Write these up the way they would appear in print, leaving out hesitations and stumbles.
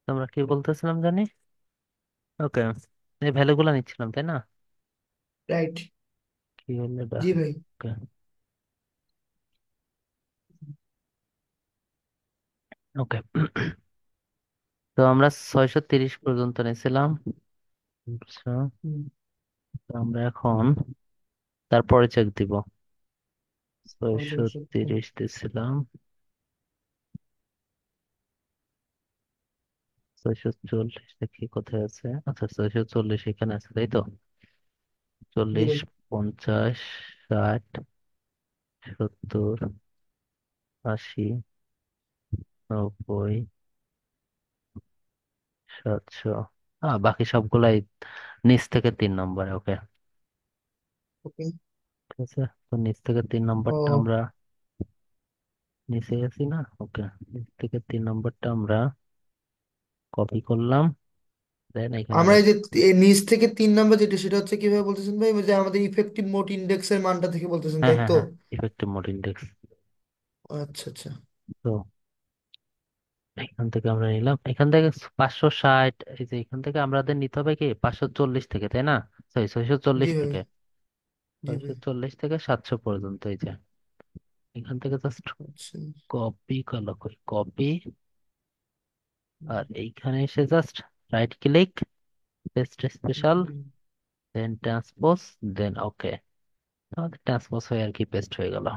তোমরা কি বলতেছিলাম জানি? ওকে, এই ভ্যালুগুলো নিচ্ছিলাম তাই না? রাইট। কি হলো এটা? জি ভাই। ওকে, ওকে। তো আমরা 630 পর্যন্ত নিয়েছিলাম, বুঝছো? হুম। তো আমরা এখন তারপরে চেক দিব। ছয়শো অবশ্যই। তিরিশ দিছিলাম, 640 দেখি কোথায় আছে। আচ্ছা, 640 এখানে আছে তাই তো? জি 40, ভাই। 50, 60, 70, 80, 90, 700। বাকি সবগুলাই নিচ থেকে 3 নম্বরে। ওকে, ওকে। ঠিক আছে। তো নিচ থেকে তিন নম্বরটা ও, আমরা নিচে গেছি না? ওকে, নিচ থেকে 3 নম্বরটা আমরা কপি করলাম, দেন এখানে আমরা আবার। এই যে নিচ থেকে 3 নাম্বার যেটা, সেটা হচ্ছে কিভাবে বলতেছেন ভাই? ওই যে আমাদের ইফেক্টিভ মোড ইন্ডেক্সের মানটা থেকে বলতেছেন, হ্যাঁ, তাই হ্যাঁ, তো? হ্যাঁ, ইফেক্টিভ মোড ইন্ডেক্স। আচ্ছা আচ্ছা। তো এখান থেকে আমরা নিলাম, এখান থেকে 560। এই যে এখান থেকে আমাদের নিতে হবে কি 540 থেকে, তাই না? সরি, ছয়শো জি চল্লিশ ভাই। থেকে জি ছয়শো ভাই। চল্লিশ থেকে 700 পর্যন্ত। এই যে এখান থেকে জাস্ট আচ্ছা। কপি করলো, কপি। আর এইখানে এসে just right click, paste special, hmm. Then transpose, then okay. আমাদের ট্রান্সপোজ হয়ে আর কি পেস্ট হয়ে গেল,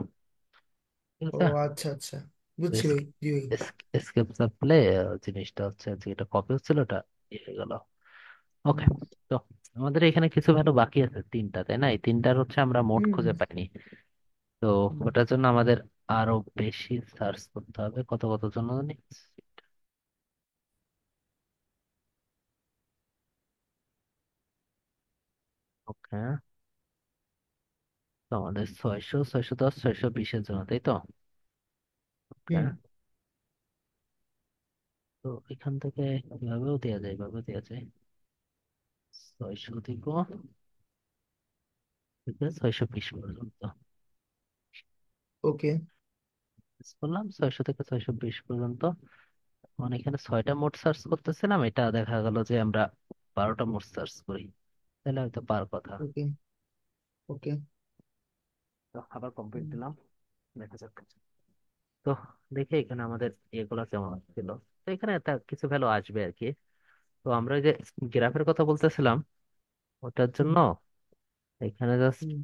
ঠিক ও আছে। আচ্ছা আচ্ছা, বুঝছি ভাই। জি ভাই। এসকেপ চাপলে জিনিসটা হচ্ছে যেটা কপি হচ্ছিল ওটা ইয়ে হয়ে গেল। ওকে। হুম। তো আমাদের এখানে কিছু ভ্যালু বাকি আছে, 3টা তাই না? এই 3টার হচ্ছে আমরা মোড হুম। খুঁজে পাইনি। তো হুম। ওটার জন্য আমাদের আরো বেশি সার্চ করতে হবে। কত কত জন্য জানি। ওকে, তো আমাদের 600, 610, 620-এর জন্য তাই তো? ওকে। হুম। তো এখান থেকে এভাবেও দেওয়া যায়, এভাবেও দেওয়া যায়। 600 দিব, ঠিক আছে, 620 পর্যন্ত ওকে। করলাম। 600 থেকে 620 পর্যন্ত। মানে এখানে 6টা মোড সার্চ করতেছিলাম, এটা দেখা গেল যে আমরা 12টা মোড সার্চ করি, তাহলে হয়তো পার কথা। ওকে। ওকে। তো আবার কমপ্লিট হুম। দিলাম, দেখা যাক। তো দেখি এখানে আমাদের এগুলা কেমন ছিল। তো এখানে একটা কিছু ভ্যালু আসবে আর কি। তো আমরা ওই যে গ্রাফের কথা বলতেছিলাম, ওটার হুম। জন্য এখানে জাস্ট হুম।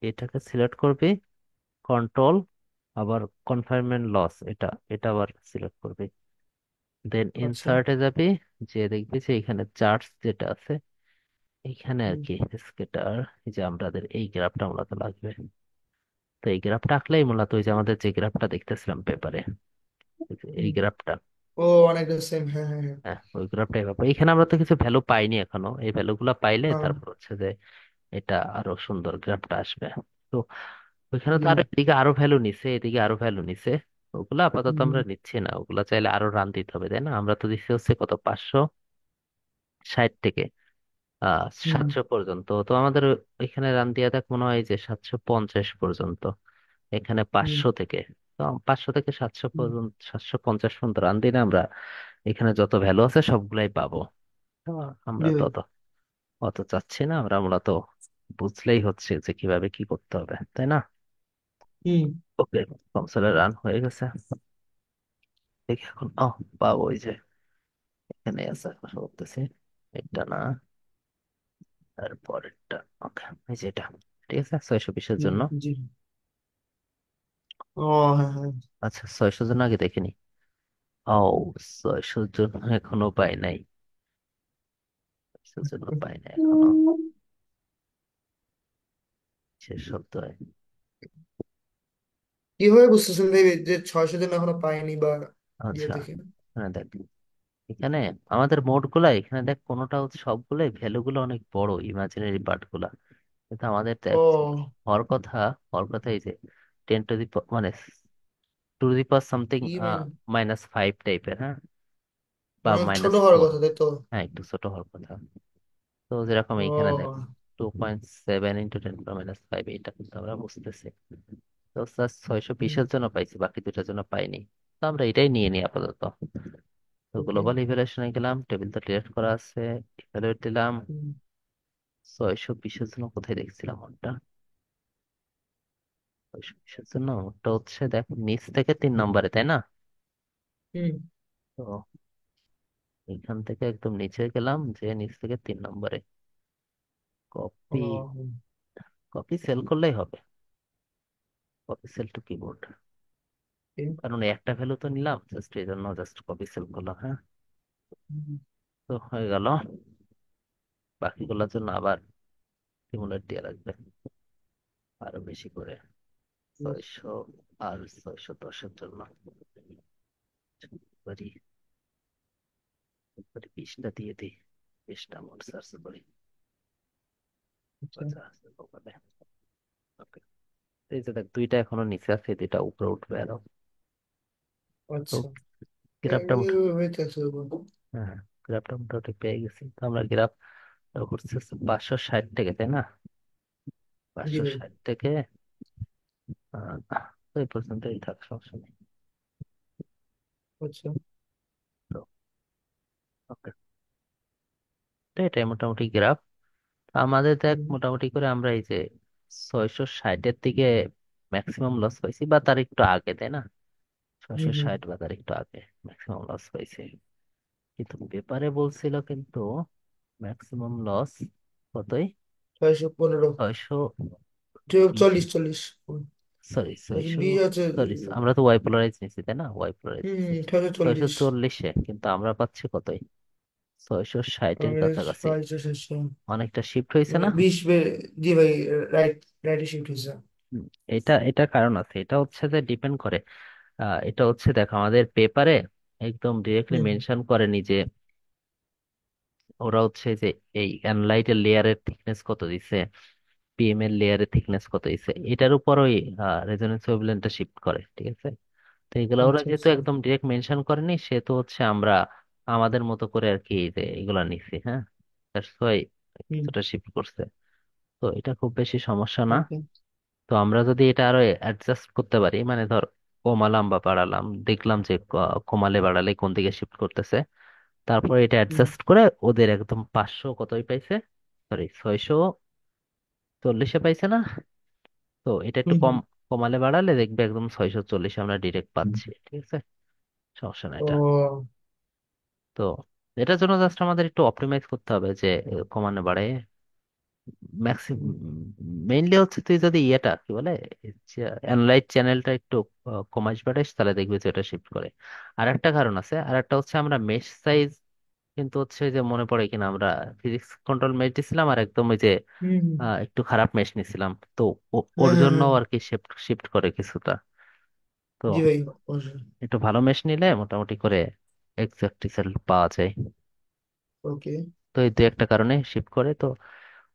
এটাকে সিলেক্ট করবি, কন্ট্রোল, আবার কনফাইনমেন্ট লস, এটা এটা আবার সিলেক্ট করবি। দেন আচ্ছা। ইনসার্টে যাবি, যে দেখবি যে এখানে চার্টস যেটা আছে এইখানে আর হুম। কি স্কেটার। এই যে আমাদের এই গ্রাফটা মূলত লাগবে। তো এই গ্রাফটা আঁকলেই মূলত ওই যে আমাদের যে গ্রাফটা দেখতেছিলাম পেপারে, এই হুম। গ্রাফটা। ও, অনেকটা সেম। হ্যাঁ হ্যাঁ হ্যাঁ। হ্যাঁ, ওই গ্রাফটাই পাবো। এখানে আমরা তো কিছু ভ্যালু পাইনি এখনো, এই ভ্যালুগুলা পাইলে হ্যাঁ। তারপর হচ্ছে যে এটা আরো সুন্দর গ্রাফটা আসবে। তো ওইখানে তো জি আরো ভাই। এদিকে আরো ভ্যালু নিছে, এদিকে আরো ভ্যালু নিছে। ওগুলা আপাতত হুম। আমরা নিচ্ছি না, ওগুলা চাইলে আরো রান দিতে হবে তাই না? আমরা তো দিচ্ছি হচ্ছে কত, 560 থেকে হুম। 700 পর্যন্ত। তো আমাদের এখানে রান দিয়ে দেখ মনে হয় যে 750 পর্যন্ত, এখানে হুম। 500 থেকে। তো 500 থেকে 700 হুম। পর্যন্ত, 750 পর্যন্ত রান দিলে আমরা এখানে যত ভ্যালু আছে সবগুলাই পাবো। তো আমরা জি তো ভাই। অত অত চাচ্ছি না, আমরা মূলত বুঝলেই হচ্ছে যে কিভাবে কি করতে হবে তাই না? হুম। ওকে, কনসোলে রান হয়ে গেছে। দেখি এখন পাবো। ওই যে এখানে আছে, আশা করতেছি এটা না, তারপরেরটা। ওকে, এই যে এটা, ঠিক আছে, 620-এর হুম। জন্য। জি। ও, হ্যাঁ হ্যাঁ। আচ্ছা, 600 জন আগে দেখিনি। ও, 600 জন এখনো পাই নাই, 600 জন পাই নাই এখনো। শেষ সপ্তাহে। কিভাবে বুঝতেছেন ভাই যে 600 জন এখনো পায়নি বা ইয়ে আচ্ছা, দেখে? হ্যাঁ দেখ, এখানে আমাদের মোড গুলা এখানে দেখ, কোনোটা হচ্ছে, সবগুলোই ভ্যালু গুলো অনেক বড়, ইমাজিনারি পার্ট গুলা। কিন্তু আমাদের দেখ ও, হওয়ার কথা, এই যে 10 টু দি মানে টু দি পাওয়ার সামথিং কি মানে? -5 টাইপের, হ্যাঁ, বা অনেক ছোট হওয়ার -4। কথা, তাই তো? হ্যাঁ, একটু ছোট হওয়ার কথা। তো যেরকম এইখানে দেখ, ও। 2.7 × 10⁻⁵, এটা কিন্তু আমরা বুঝতেছি। তো স্যার হুম। 620-এর জন্য পাইছি, বাকি দুটার জন্য পাইনি। তো আমরা এটাই নিয়ে নিই আপাতত। তো ওকে। গ্লোবাল ইভ্যালুয়েশনে গেলাম, টেবিল তো ডিরেক্ট করা আছে। ইভ্যালুয়েট দিলাম। 620-এর জন্য কোথায় দেখছিলাম ওটা? 620-এর জন্য ওটা হচ্ছে দেখ নিচ থেকে 3 নম্বরে, তাই না? হুম। তো এখান থেকে একদম নিচে গেলাম, যে নিচ থেকে 3 নম্বরে কপি। ও, কপি সেল করলেই হবে। Copy cell to keyboard. okay, কারণ এই একটা ভ্যালু তো নিলাম, জাস্ট এই জন্য জাস্ট কপি সেল করলাম। হ্যাঁ, হুম, তো হয়ে গেল। বাকিগুলোর জন্য আবার সিমুলেট দিয়ে রাখবে আরো বেশি করে। yes, 600 আর 610-এর জন্য করি। করি 20টা দিয়ে দিই। 20টা মোট সার্চ করি। আচ্ছা। আচ্ছা, আছে ওখানে। ওকে। এই যে দেখ, দুইটা এখনো নিচে আছে, এই দুইটা উপরে উঠবে আরো। তো আচ্ছা। গ্রাফটা হইতেছে। হ্যাঁ, গ্রাফটা মোটামুটি পেয়ে গেছি। তো আমরা গ্রাফ করছি হচ্ছে 560 থেকে, তাই না? জি পাঁচশো ভাই। ষাট থেকে তো এই পর্যন্তই থাক, সমস্যা নেই। আচ্ছা। তো ওকে, তো এটাই মোটামুটি গ্রাফ আমাদের। দেখ হুম, মোটামুটি করে আমরা এই যে 660-এর দিকে ম্যাক্সিমাম লস পাইছি, বা তার একটু আগে, তাই না? হুম, ছয়শো হুম। ষাট বা তার একটু আগে ম্যাক্সিমাম লস পাইছি। কিন্তু পেপারে বলছিল কিন্তু ম্যাক্সিমাম লস কতই? 615। 620। 40, সরি, ছয়শো 20 আছে। সরি, আমরা তো ওয়াই পোলারাইজ নিছি, তাই না? ওয়াই পোলারাইজ হুম, নিছি 640। 640-এ, কিন্তু আমরা পাচ্ছি কতই? 660-এর আমি কাছাকাছি। 600। অনেকটা শিফট হয়েছে মানে না? 20 জি ভাই। রাইট। রাইটে শিফট হয়েছে। হুম, এটা এটা কারণ আছে, এটা হচ্ছে যে ডিপেন্ড করে। এটা হচ্ছে দেখ, আমাদের পেপারে একদম ডিরেক্টলি হুম। মেনশন করেনি যে ওরা হচ্ছে যে এই অ্যানলাইটের লেয়ারের থিকনেস কত দিছে, পিএম এর লেয়ারের থিকনেস কত দিছে, এটার উপর ওই রেজোনেন্স ওয়েভলেন্থটা শিফট করে, ঠিক আছে? তো এগুলা ওরা আচ্ছা, যেহেতু আচ্ছা। একদম ডিরেক্ট মেনশন করেনি, সেহেতু হচ্ছে আমরা আমাদের মতো করে আর কি যে এগুলা নিছি। হ্যাঁ, দ্যাটস ওয়াই হুম। কিছুটা শিফট করছে। তো এটা খুব বেশি সমস্যা না। ওকে। তো আমরা যদি এটা আরো অ্যাডজাস্ট করতে পারি, মানে ধর কমালাম বা বাড়ালাম, দেখলাম যে কমালে বাড়ালে কোন দিকে শিফট করতেছে, তারপর এটা হুম, অ্যাডজাস্ট করে ওদের একদম 500 কতই পাইছে, সরি 640-এ পাইছে না? তো এটা একটু হুম, কম হুম। কমালে বাড়ালে দেখবে একদম 640 আমরা ডিরেক্ট পাচ্ছি, ঠিক আছে? সমস্যা না এটা। ও। তো এটার জন্য জাস্ট আমাদের একটু অপটিমাইজ করতে হবে যে কমানো বাড়ায় ম্যাক্সিমাম। হুম, মেইনলি হচ্ছে তুই যদি ইয়েটা কি বলে অ্যানলাইট চ্যানেলটা একটু কমাস বাড়াইস, তাহলে দেখবি যে এটা শিফট করে। আর একটা কারণ আছে, আর একটা হচ্ছে আমরা মেশ সাইজ কিন্তু হচ্ছে যে মনে পড়ে কিনা, আমরা ফিজিক্স কন্ট্রোল মেশ দিছিলাম আর একদম ওই যে হুম, হুম। একটু খারাপ মেশ নিছিলাম। তো ওর হ্যাঁ, হ্যাঁ, জন্য হ্যাঁ। আর কি শিফট শিফট করে কিছুটা। তো জি ভাই, অবশ্যই। একটু ভালো মেশ নিলে মোটামুটি করে এক্সাক্ট রেজাল্ট পাওয়া যায়। ওকে। তো এই দু একটা কারণে শিফট করে, তো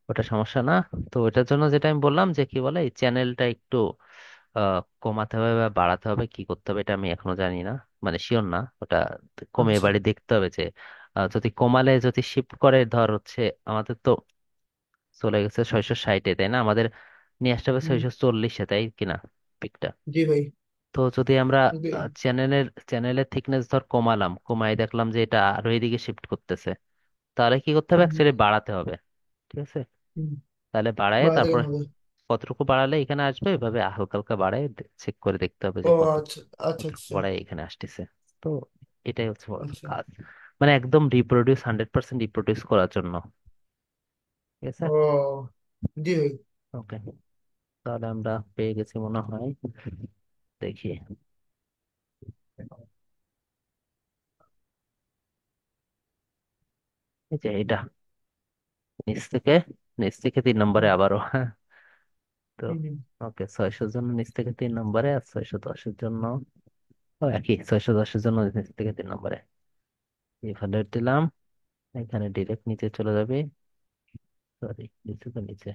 ওটা সমস্যা না। তো ওটার জন্য যেটা আমি বললাম যে কি বলে, এই চ্যানেলটা একটু কমাতে হবে বা বাড়াতে হবে, কি করতে হবে এটা আমি এখনো জানি না, মানে শিওর না ওটা। কমে আচ্ছা। বাড়ি দেখতে হবে যে যদি কমালে যদি শিফট করে, ধর হচ্ছে আমাদের তো চলে গেছে 660-এ, তাই না? আমাদের নিয়ে আসতে হবে হুম। 640-এ, তাই কিনা পিকটা? জি ভাই। তো যদি আমরা ওকে। চ্যানেলের থিকনেস ধর কমালাম, কমাই দেখলাম যে এটা আরো এইদিকে শিফট করতেছে, তাহলে কি করতে হবে? হুম, অ্যাকচুয়ালি বাড়াতে হবে, ঠিক আছে? হুম। তাহলে বাড়ায় বাড়াতে তারপর কেন হবে? কতটুকু বাড়ালে এখানে আসবে, এভাবে হালকা হালকা বাড়ায় চেক করে দেখতে হবে ও, যে কত আচ্ছা, আচ্ছা, কতটুকু আচ্ছা। বাড়ায় এখানে আসতেছে। তো এটাই হচ্ছে বড় আচ্ছা। কাজ, মানে একদম রিপ্রোডিউস 100% রিপ্রোডিউস করার জন্য, ঠিক আছে? ও, জি ভাই। ওকে, তাহলে আমরা পেয়ে গেছি মনে হয়। দেখি, এই যে এটা নিচ থেকে, নিচ থেকে 3 নম্বরে হুম, আবারও। হ্যাঁ, তো হুম, হুম। ওকে, 600-এর জন্য নিচ থেকে 3 নম্বরে, আর 610-এর জন্য ও একই, 610-এর জন্য নিচ থেকে 3 নম্বরে। ইভালুয়েট দিলাম, এখানে ডিরেক্ট নিচে চলে যাবে। সরি, নিচে তো নিচে।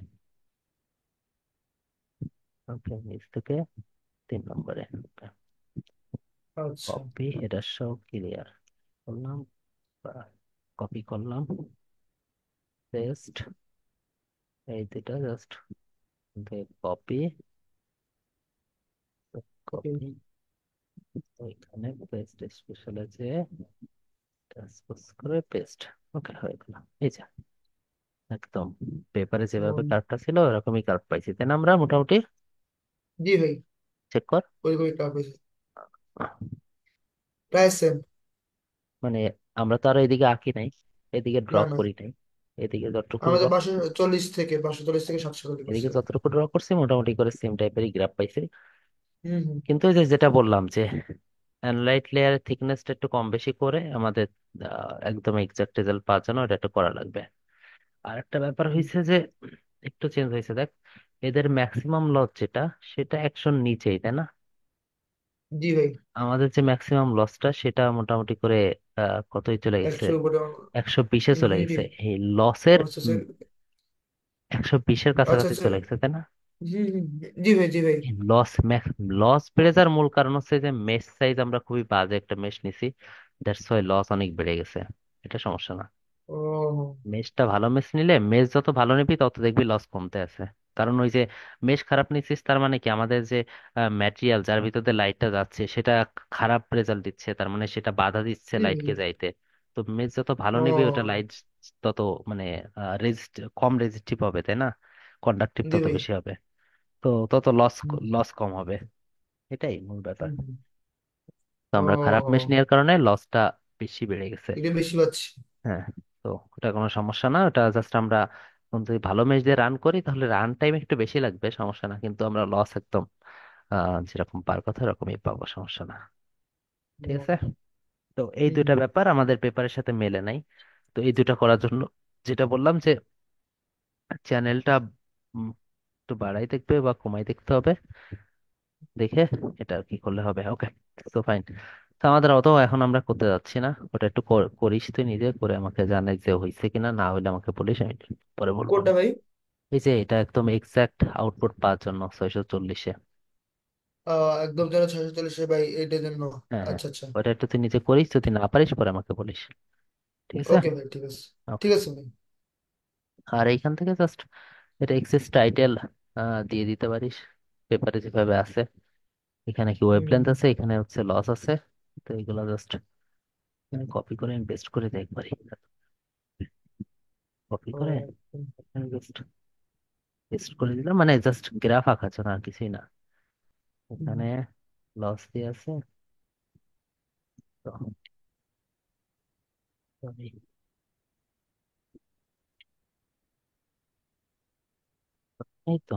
ওকে, নিচ থেকে 3 নম্বরে। আচ্ছা। কপি, এটা সব ক্লিয়ার করলাম, কপি করলাম, পেস্ট, এই দুটা জাস্ট কপি, ওকে। কপি, ওইখানে পেস্ট স্পেশাল আছে, ট্রান্সপোজ করে পেস্ট। ওকে, হয়ে গেল। এই যে একদম পেপারে যেভাবে ও, কার্ভটা ছিল ওরকমই কার্ভ পাইছি, তাই না? আমরা মোটামুটি জি ভাই, চেক কর। ওই কাপ হয়েছে, প্রায় সেম। মানে আমরা তো আর এদিকে আঁকি নাই, এদিকে ড্র না না, করি নাই, এদিকে যতটুকু আমাদের 540 থেকে 540 এদিকে করছে। যতটুকু ড্র করছি মোটামুটি করে সেম টাইপেরই গ্রাফ পাইছি। হুম হুম। কিন্তু ওই যে যেটা বললাম যে অ্যানলাইট লেয়ারের থিকনেসটা একটু কম বেশি করে আমাদের একদম এক্সাক্ট রেজাল্ট পাওয়ার জন্য এটা একটু করা লাগবে। আর একটা ব্যাপার হুম, হয়েছে যে একটু চেঞ্জ হয়েছে দেখ, এদের ম্যাক্সিমাম লস যেটা সেটা 100 নিচেই, তাই না? জি ভাই। আমাদের যে ম্যাক্সিমাম লসটা সেটা মোটামুটি করে কতই চলে গেছে, 100 উপরে। 120-এ চলে ইনফিনিটি। গেছে। এই লসের আচ্ছা আচ্ছা। 120-এর আচ্ছা কাছাকাছি আচ্ছা। চলে গেছে, তাই না? হুম হুম। জি ভাই, জি ভাই। লস লস বেড়ে যাওয়ার মূল কারণ হচ্ছে যে মেশ সাইজ আমরা খুবই বাজে একটা মেশ নিছি, দ্যাটস ওয়াই লস অনেক বেড়ে গেছে। এটা সমস্যা না। ও। মেশটা ভালো মেশ নিলে, মেশ যত ভালো নিবি তত দেখবি লস কমতে আছে। কারণ ওই যে মেশ খারাপ নিচ্ছিস তার মানে কি, আমাদের যে ম্যাটেরিয়াল যার ভিতরে লাইটটা যাচ্ছে সেটা খারাপ রেজাল্ট দিচ্ছে, তার মানে সেটা বাধা দিচ্ছে জি ভাই। লাইটকে যাইতে। তো মেশ যত ভালো নিবি ওটা ও। লাইট তত মানে কম রেজিস্টিভ হবে, তাই না? কন্ডাক্টিভ জি তত ভাই। বেশি হবে। তো তত লস হুম লস কম হবে। এটাই মূল ব্যাপার। হুম হুম। তো আমরা খারাপ মেশ ও, নেওয়ার কারণে লসটা বেশি বেড়ে গেছে। এটা বেশি পাচ্ছি। হ্যাঁ। তো ওটা কোনো সমস্যা না, ওটা জাস্ট আমরা এখন যদি ভালো ম্যাচ দিয়ে রান করি তাহলে রান টাইম একটু বেশি লাগবে, সমস্যা না, কিন্তু আমরা লস একদম যেরকম পার কথা এরকমই পাবো, সমস্যা না। ঠিক ও, আছে। তো এই হুম দুইটা হুম। ব্যাপার আমাদের পেপারের সাথে মেলে নাই। তো এই দুইটা করার জন্য যেটা বললাম যে চ্যানেলটা একটু বাড়াই দেখবে বা কমাই দেখতে হবে, দেখে এটা আর কি করলে হবে। ওকে, তো ফাইন। তো আমাদের অত এখন আমরা করতে যাচ্ছি না, ওটা একটু করিস তুই নিজে করে, আমাকে জানাই যে হয়েছে কিনা, না হইলে আমাকে বলিস, আমি পরে বলবো। কোনটা ভাই? এই যে এটা একদম এক্সাক্ট আউটপুট পাওয়ার জন্য 640-এ। একদম যেন 640 ভাই, এইটার জন্য। হ্যাঁ হ্যাঁ, আচ্ছা আচ্ছা। ওটা একটু তুই নিজে করিস, যদি না পারিস পরে আমাকে বলিস। ঠিক আছে। ওকে ভাই, ঠিক আছে। ওকে। ঠিক আছে ভাই। আর এইখান থেকে জাস্ট এটা এক্সেস টাইটেল দিয়ে দিতে পারিস, পেপারে যেভাবে আছে। এখানে কি হুম ওয়েবলেন্থ হুম। আছে, এখানে হচ্ছে লস আছে। তো এগুলো জাস্ট কপি করে আমি পেস্ট করে দিই একবারই। কপি ও, করে জাস্ট পেস্ট করে দিলাম, মানে জাস্ট গ্রাফ আঁকার জন্য, আর কিছুই না। হুম, এখানে লস দিয়ে আছে। তো sorry, এই তো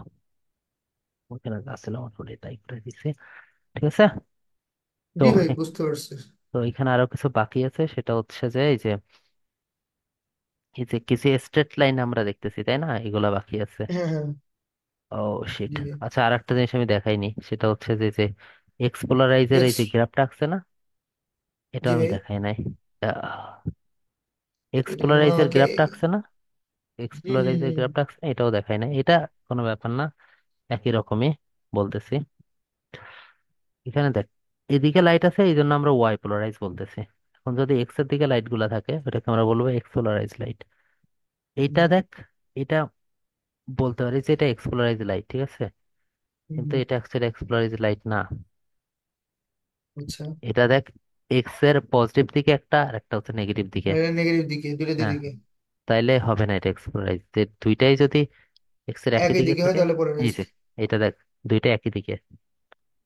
ওখানে আসলে আমার ফোনে টাইপ করে দিছে। ঠিক আছে। তো জি ভাই, বুঝতে পারছি। তো এখানে আরো কিছু বাকি আছে, সেটা হচ্ছে যে এই যে কিছু স্ট্রেট লাইন আমরা দেখতেছি, তাই না? এগুলা বাকি আছে। হ্যাঁ হ্যাঁ। ও শিট। জি ভাই। আচ্ছা, আর একটা জিনিস আমি দেখাইনি, সেটা হচ্ছে যে যে এক্সপ্লোরাইজের এই এক্স। যে গ্রাফটা আছে না, এটা জি আমি ভাই। দেখাই নাই। এটা মনে হয় এক্সপ্লোরাইজের আমাকে। গ্রাফটা আছে না, হুম হুম এক্সপ্লোরাইজের হুম। গ্রাফটা আছে না, এটাও দেখাই নাই। এটা কোনো ব্যাপার না, একই রকমই বলতেছি। এখানে দেখ, এদিকে লাইট আছে এই জন্য আমরা ওয়াই পোলারাইজ বলতেছি। এখন যদি এক্স এর দিকে লাইট গুলা থাকে ওটাকে আমরা বলবো এক্স পোলারাইজ লাইট। এইটা দেখ, এটা বলতে পারি যে এটা এক্সপ্লোরাইজ লাইট, ঠিক আছে? হুম কিন্তু হুম। এটা অ্যাকচুয়ালি এক্সপ্লোরাইজ লাইট না। আচ্ছা। এটা দেখ, এক্স এর পজিটিভ দিকে একটা আর একটা হচ্ছে নেগেটিভ দিকে। নেগেটিভ দিকে, দুটো হ্যাঁ, দিকে। তাইলে হবে না এটা এক্সপ্লোরাইজ, যে দুইটাই যদি এক্স এর একই একই দিকে দিকে হয় থাকে। তাহলে এই পোলারাইজ। যে এটা দেখ, দুইটা একই দিকে,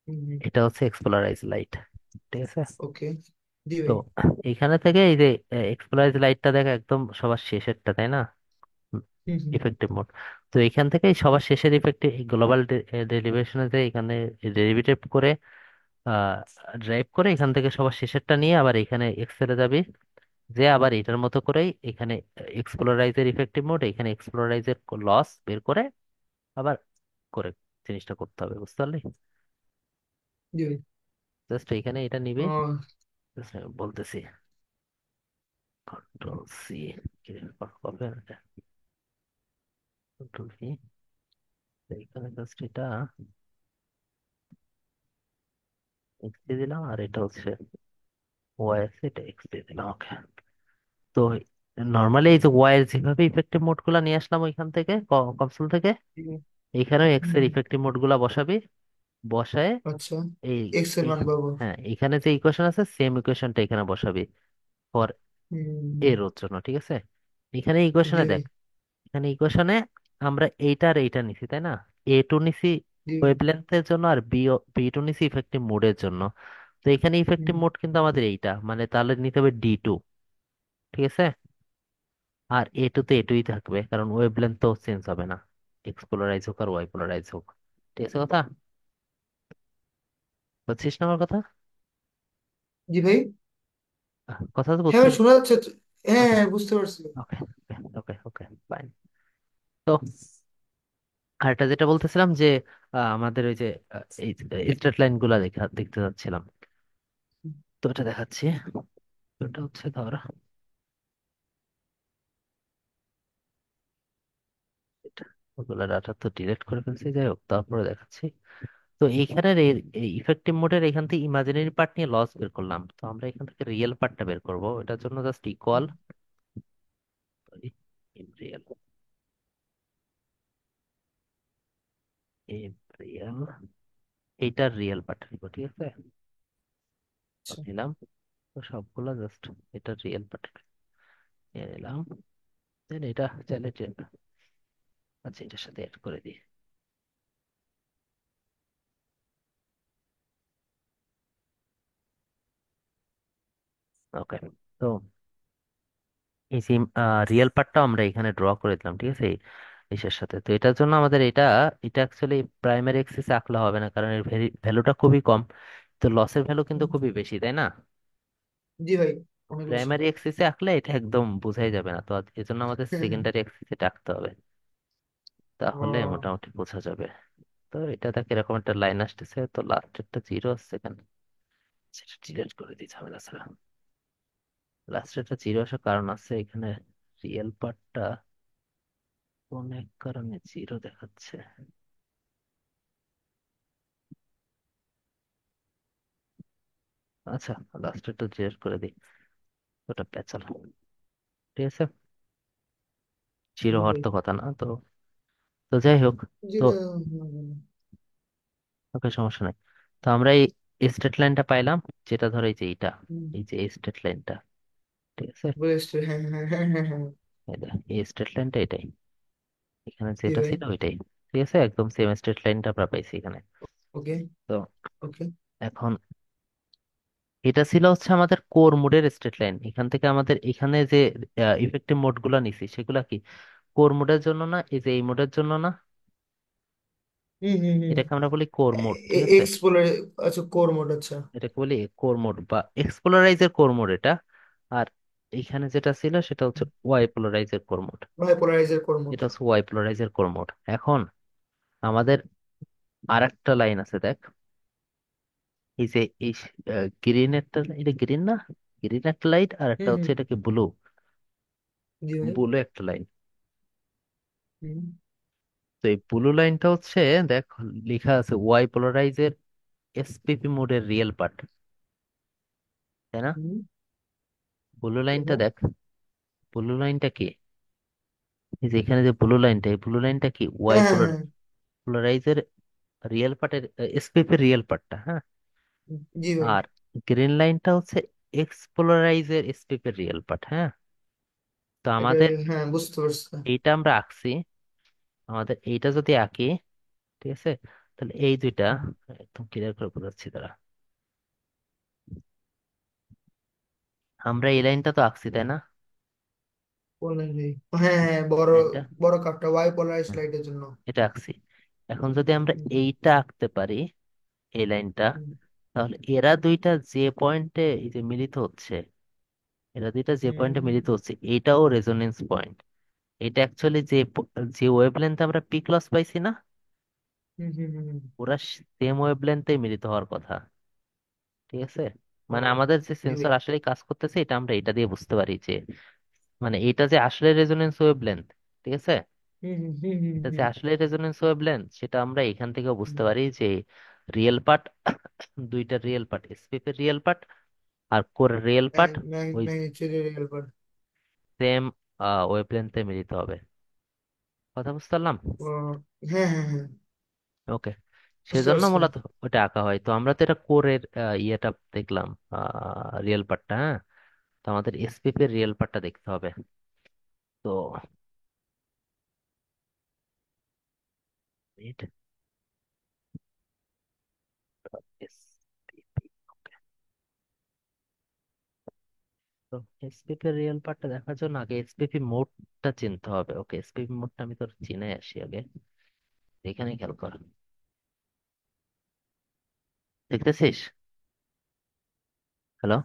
হুম হুম। এটা হচ্ছে এক্সপ্লোরাইজ লাইট। ঠিক আছে। ওকে। জি তো ভাই। এখানে থেকে এই যে এক্সপ্লোরাইজ লাইটটা দেখা একদম সবার শেষেরটা, তাই না? হুম হুম। Effective mode. তো এখান থেকে সবার শেষের ইফেক্টিভ গ্লোবাল ডেরিভেশনে যে এখানে ডেরিভেটিভ করে ড্রাইভ করে এখান থেকে সবার শেষেরটা নিয়ে আবার এখানে এক্সেলে যাবি, যে আবার এটার মতো করেই এখানে এক্সপ্লোরাইজের ইফেক্টিভ মোড, এখানে এক্সপ্লোরাইজের লস বের করে আবার করে জিনিসটা করতে হবে, বুঝতে পারলি? জি ভাই। জাস্ট এখানে এটা নিবি। ও, Just আমি বলতেছি কন্ট্রোল সি, কন্ট্রোল ভি, এখানে জাস্ট এটা এক্স দিয়ে দিলাম, আর এটা হচ্ছে ওয়াই আছে, এটা এক্স দিয়ে দিলাম। ওকে। তো নর্মালি এই যে ওয়াই এর যেভাবে ইফেক্টিভ মোড গুলা নিয়ে আসলাম ওইখান থেকে কনসোল থেকে, জি ভাই। এইখানেও এক্স হুম এর হুম। ইফেক্টিভ মোড গুলা বসাবি। বসায় আচ্ছা। এই এক্স এর এই মান পাবো। হ্যাঁ, এখানে যে ইকুয়েশন আছে সেম ইকুয়েশনটা এখানে বসাবি ফর হুম। এর ওর জন্য, ঠিক আছে। এখানে জি ইকুয়েশনে ভাই। দেখ, এখানে ইকুয়েশনে আমরা এইটা আর এইটা নিছি, তাই না? এ টু নিছি জি ভাই। ওয়েভলেন্থের জন্য, আর বি টু নিছি ইফেক্টিভ মোডের জন্য। তো এখানে ইফেক্টিভ হুম। মোড কিন্তু আমাদের এইটা, মানে তাহলে নিতে হবে ডি টু, ঠিক আছে। আর এ টু তে এটুই থাকবে, কারণ ওয়েভলেন্থ তো চেঞ্জ হবে না, এক্স পোলারাইজ হোক আর ওয়াই পোলারাইজ হোক। ঠিক আছে কথা, বুঝছিস না আমার কথা? জি ভাই। কথা তো হ্যাঁ ভাই, বুঝছিস? শোনা যাচ্ছে তো। হ্যাঁ ওকে হ্যাঁ, বুঝতে পারছি। ওকে ওকে ওকে ফাইন। তো আরেকটা যেটা বলতেছিলাম যে আমাদের ওই যে স্ট্রেট লাইন গুলা দেখতে যাচ্ছিলাম। তো এটা দেখাচ্ছি। তো এটা হচ্ছে ধর, এটা, ওগুলা ডাটা তো ডিলিট করে ফেলছি, যাই হোক তারপরে দেখাচ্ছি। তো এইখানের এই ইফেক্টিভ মোডের এখান থেকে ইমাজিনারি পার্ট নিয়ে লস বের করলাম, তো আমরা এখান থেকে রিয়েল পার্টটা বের করব। এটার জন্য জাস্ট ইকুয়াল রিয়েল, রিয়েল, এইটার রিয়েল পার্ট নিব, ঠিক আছে। তো আচ্ছা। নিলাম, তো সবগুলা জাস্ট এটার রিয়েল পার্ট নিয়ে নিলাম। দেন এটা চাইলে আচ্ছা এটার সাথে অ্যাড করে দিই। ওকে। তো এই যে রিয়েল পার্টটা আমরা এখানে ড্র করে দিলাম, ঠিক আছে, ইসের সাথে। তো এটার জন্য আমাদের এটা, এটা অ্যাকচুয়ালি প্রাইমারি এক্সিসে আঁকলে হবে না, কারণ এর ভ্যালুটা খুবই কম। তো লসের ভ্যালু কিন্তু হুম। খুবই বেশি, তাই না? জি ভাই, অনেক বেশি। প্রাইমারি এক্সিসে আঁকলে এটা একদম বোঝাই যাবে না, তো এজন্য আমাদের সেকেন্ডারি এক্সিসে আঁকতে হবে, তাহলে ও। মোটামুটি বোঝা যাবে। তো এটা দেখ এরকম একটা লাইন আসতেছে, তো লাস্টেরটা জিরো আসছে এখানে, সেটা ডিলিট করে দিই ঝামেলা ছাড়া। লাস্টেরটা জিরো আসার কারণ আছে এখানে, রিয়েল পার্টটা কোন এক কারণে জিরো দেখাচ্ছে। আচ্ছা, লাস্টেরটা জিরো করে দিই, ওটা পেঁচাল, ঠিক আছে। জিরো জি হওয়ার ভাই। তো কথা না তো। তো যাই হোক, জি তো না। ওকে সমস্যা নাই। তো আমরা এই স্ট্রেট লাইনটা পাইলাম, যেটা ধরো এই যে এইটা, এই যে এই স্ট্রেট লাইনটা, ঠিক আছে। বুঝতে, হ্যাঁ হ্যাঁ হ্যাঁ হ্যাঁ হ্যাঁ। এই স্ট্রেট লাইনটা এটাই, এখানে জি যেটা ভাই। ছিল ওইটাই, ঠিক আছে, একদম সেম স্ট্রেট লাইনটা আমরা পাইছি এখানে। ওকে। তো ওকে। এখন এটা ছিল হচ্ছে আমাদের কোর মোডের স্ট্রেট লাইন। এখান থেকে আমাদের এখানে যে ইফেক্টিভ মোড গুলা নিছি সেগুলা কি কোর মোডের জন্য না, এই যে এই মোডের জন্য না, হুম হুম হুম। এটাকে আমরা বলি কোর মোড, ঠিক আছে। এক্সপ্লোর। আচ্ছা, কোর মোড, আচ্ছা। এটাকে বলি কোর মোড বা এক্সপ্লোরাইজের কোর মোড এটা। আর এইখানে যেটা ছিল সেটা হচ্ছে ওয়াই পোলারাইজের কোর মোড। ভাই, পোলারাইজার কোর মোড। এটা হচ্ছে ওয়াই পোলারাইজের কোর মোড। এখন আমাদের আর একটা লাইন আছে দেখ, এই যে এই গ্রিন একটা, এটা গ্রিন না, গ্রিন একটা লাইট, আর একটা হুম হচ্ছে হুম। এটাকে ব্লু, জি ভাই। ব্লু একটা লাইন। হুম তো এই ব্লু লাইনটা হচ্ছে, দেখ লেখা আছে ওয়াই পোলারাইজের এসপিপি মোডের রিয়েল পার্ট, তাই না? হুম। ব্লু লাইনটা তারপর? দেখ, ব্লু লাইনটা কি, এই যে এখানে যে ব্লু লাইনটা, এই ব্লু লাইনটা কি ওয়াই হ্যাঁ হ্যাঁ হ্যাঁ। পোলারাইজের রিয়েল পার্টের, এসপিপি রিয়েল পার্টটা, হ্যাঁ। জি ভাই। আর গ্রিন লাইনটা হচ্ছে এক্স পোলারাইজের এসপিপি রিয়েল পার্ট, হ্যাঁ। তো এটা, আমাদের হ্যাঁ বুঝতে পারছি। এইটা আমরা আঁকছি, আমাদের এইটা যদি আঁকি, ঠিক আছে, তাহলে এই দুইটা একদম ক্লিয়ার করে বোঝাচ্ছি তারা। আমরা এই লাইনটা তো আঁকছি, তাই না? বললেন ভাই। হ্যাঁ হ্যাঁ, বড় লাইনটা, বড় কাপটা ওয়াই পোলারাইজ হ্যাঁ, লাইটের জন্য। এটা আঁকছি। এখন যদি আমরা হুম এইটা আঁকতে পারি, এই লাইনটা, হুম তাহলে এরা দুইটা যে পয়েন্টে এই যে মিলিত হচ্ছে, এরা দুইটা যে পয়েন্টে হুম মিলিত হচ্ছে, এটাও রেজোনেন্স পয়েন্ট। এটা অ্যাকচুয়ালি যে ওয়েভলেন্থ আমরা পিক লস পাইছি না, হুম হুম হুম হুম। ওরা সেম ওয়েভলেন্থে মিলিত হওয়ার কথা, ঠিক আছে। ও। মানে আমাদের যে জি সেন্সর ভাই। আসলে কাজ করতেছে, এটা আমরা এটা দিয়ে বুঝতে পারি যে, মানে এটা যে আসলে রেজোনেন্স ওয়েভলেন্থ, ঠিক আছে, হুম হুম হুম হুম এটা যে হুম আসলে রেজোনেন্স ওয়েভলেন্থ সেটা আমরা এখান থেকে হুম। বুঝতে পারি যে রিয়েল পার্ট, দুইটা real part, SPP real part আর কোর রিয়েল পার্ট ওই ম্যাগনেটিক ব্যাপার। সেম ওয়েভলেন্থে মিলিত হবে। কথা বুঝতে পারলাম? ও। হ্যাঁ হ্যাঁ হ্যাঁ, ওকে। বুঝতে সেজন্য পারছি। মূলত ওটা আঁকা হয়। তো আমরা তো এটা কোরের ইয়েটা দেখলাম, রিয়েল পার্টটা, হ্যাঁ। তো আমাদের এসপিপি এর রিয়েল পার্টটা দেখতে হবে। তো এসপিপি, তো এসপিপি এর রিয়েল পার্টটা দেখার জন্য আগে এসপিপি মোডটা চিনতে হবে। ওকে, এসপিপি মোডটা আমি তোর চিনে আসি আগে, এখানে খেয়াল কর। দেখতেছিস? হ্যালো?